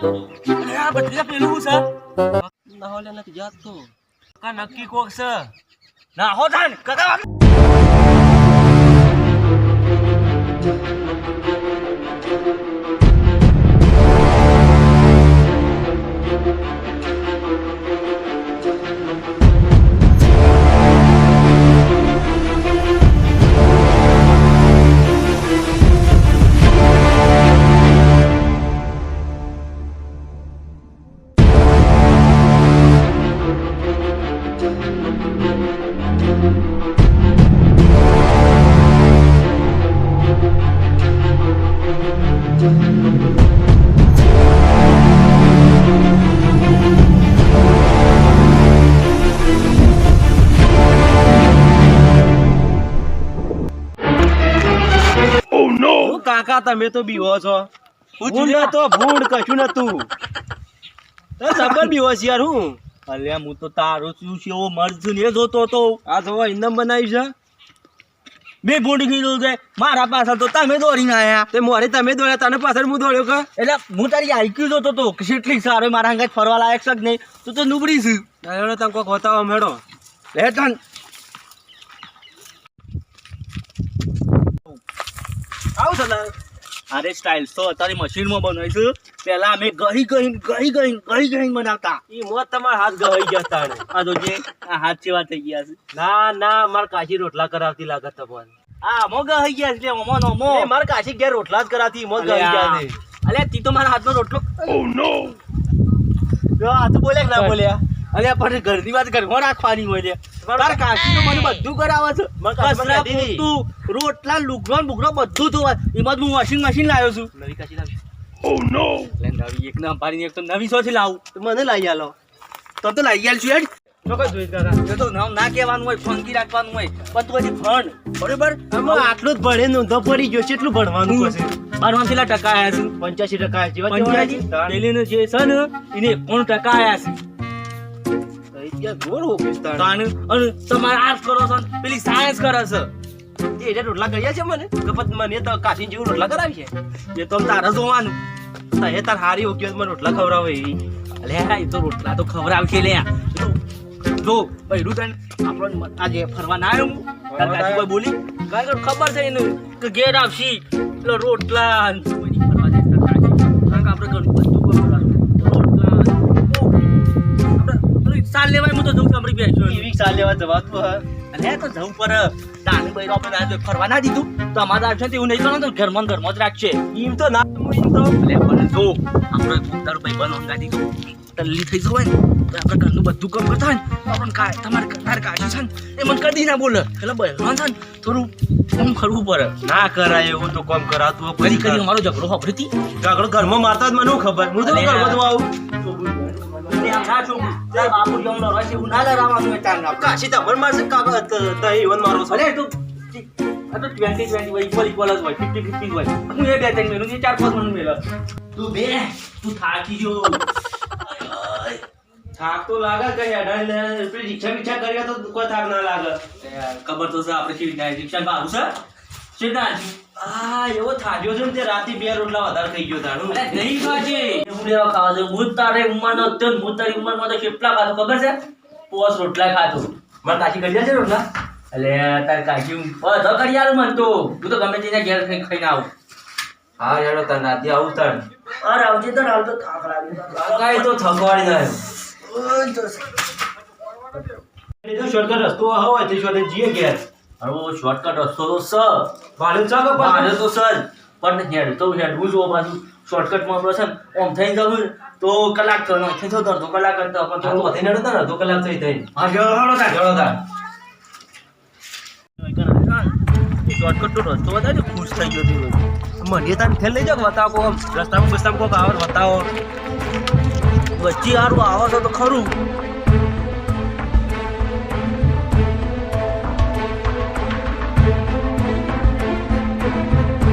અરે આ બધી પેલું છે ના હોલે નથી જાત તો કા નક્કી કોક છે ના હો થાન કાકા કાકા તમે તો બીવો છો ભૂંડ તો ભૂંડ કશું નતું સબર બીવો છે યાર હું અલ્યા હું તો તારો શું છે એવો મર્દ છું ને એ જોતો તો આ જોવા ઇન્દમ બનાવી છે બે ભૂંડ કીધું છે મારા પાછળ તો તમે દોડીને આયા તે મોરે તમે દોડ્યા તને પાછળ હું દોડ્યો કે એટલે હું તારી આઈક્યુ જોતો તો કે કેટલી સારો મારા અંગાત ફરવા લાયક છે કે નહીં તું તો નુબડી છે હેડો તમે કોક બતાવો મેડો લે તન આવ સલા અરે સ્ટાઇલ તો તારી મશીનમાં બનાવી છે પહેલા અમે ગહી બનાવતા ઈ મોત તમારા હાથ ગવાઈ ગયા તાણે આ તો જે આ હાથ જેવા થઈ ગયા છે ના ના માર કાશી રોટલા કરાવતી લાગત તમને આ મો ગહી ગયા છે ઓમો નો મો એ માર કાશી ઘેર રોટલા જ કરાવતી મોત ગઈ ગયા છે અલ્યા તી તો મારા હાથનો રોટલો ઓ નો જો આ તો બોલ્યા કે ના બોલ્યા અલ્યા પણ ઘરની વાત ઘરમાં રાખવાની હોય છે તાર કાકી તો મને બધું કરાવે છે કસરા પોતું રોટલા લુગડો બુગડો બધું ધોવા એમાં હું વોશિંગ મશીન લાવ્યો છું નવી કાશી લાવી ઓ નો નવી એક ના પાડીને એક તો નવી સોથી લાવું તો મને લઈ આલો તો લઈ આલ છું હેડ તો કઈ જોઈ કાકા એ તો નામ ના કહેવાનું હોય ફંકી રાખવાનું હોય પણ તું હજી ભણ બરોબર આમાં આટલું જ ભણે નોંધો પડી ગયો છે એટલું ભણવાનું છે 12 કેટલા ટકા આયા છે 85% જેવા 85 પેલીનું જે છે ને એને 91% આયા છે ગોળ ઓફિસ તાણ અને તમારે આર્ટ્સ કરો છો ને પેલી સાયન્સ કરે છે એ રોટલા કર્યા છે મને કપત મને તો કાશી જેવું રોટલા કરાવી છે એ તો તારે જોવાનું એ તાર હારી ઓકે મને રોટલા ખવડાવે અલે એ તો રોટલા તો ખવડાવશે લે જો બૈરું તને આપણો આજે ફરવા ના આવ્યો હું તાર કાકી કોઈ બોલી કારણ કે ખબર છે એને કે ઘેર આવશી એટલે રોટલા કોઈ ફરવા જાય તાર કાકી કારણ કે આપણે ઘણું બધું કરવાનું આપણે સાલ લેવાય હું તો જઉં છું આપણી બેસો એવી સાલ લેવા જવાતું હા અલે તો જવું પર તાને બૈરો આપણે ફરવા ના દીધું તો અમારે આવશે એવું નહીં કરવાનું તો ઘરમાં જ રાખશે એમ તો ના એમ તો અલે પણ જો આપણે 15 ભાઈ બનો અંગા દીધું તલ્લી થઈ જવાય ને તો આપણે ઘરનું બધું કામ કરતા હોય ને આપણને તમારે તારે કાશી છે ને એ મને કદી ના બોલે એટલે બહેરાન છે ને થોડું કામ કરવું પડે ના કરાય એવું તો કામ કરાતું કદી કદી અમારો ઝઘડો ખબરતી ઝઘડો ઘરમાં મારતા જ મને ખબર હું તો ઘરમાં તો આવું બાપુ જમનો રસ એવું ના લડાવવાનું હોય તાર કાશી તમને મારશે કાકા તઈ ઈવન મારો છો અરે તું આ તો 20 હોય ઇક્વલ જ હોય 50-50 હોય હું એ બે ત્રણ મેલું 4-5 મહિનું મેલો તું બે તું થાકી જો થાક તો લાગે કે હેડાઈ લે રિક્ષા બિક્ષા કર્યા તો કોઈ થાક ના લાગે ખબર તો છે આપણે કેવી થાય રિક્ષા બારું છે સીધા આ એવો થાક્યો છે ને તે રાતે 2 રોટલા વધારે થઈ ગયો તારું અરે નહીં ખાજે હું લેવા ખાવા છે હું તારે ઉંમરનો તો હું તારી ઉંમરમાં તો કેટલા ખાતો ખબર છે 5 રોટલા ખાતો માર કાશી કર્યા છે રોટલા અલે તાર કાકી બધો કરી યાર મન તો તું તો ગમે તેના ઘેર ખાઈને આવ હા યાર તને રાતે આવું તન અરે આવજે તો હાલ તો થાક લાગ્યો કાઈ તો થકવાડી જાય એ તો શોર્ટકટ રસ્તો હોય તે શોર્ટકટ જીએ ઘેર હવે શોર્ટકટ રસ્તો તો સ ભાડે ચાલો ભાડે તો સર પણ હેડ તો હેડવું જો પાછું શોર્ટકટમાં આપણે છે ને ઓમ થઈ જવું તો કલાક કરવાનો થઈ જતો અડધો કલાક કરતા પણ તો વધીને અડધો અડધો કલાક થઈ થઈ હા જળો તા શોર્ટકટ તો રસ્તો વધારે ખુશ થઈ ગયો તું મને તાન ખેલ લઈ જાવ બતાવો રસ્તામાં બસ્તામાં કોક આવે બતાવો વચ્ચે હારું આવો તો ખરું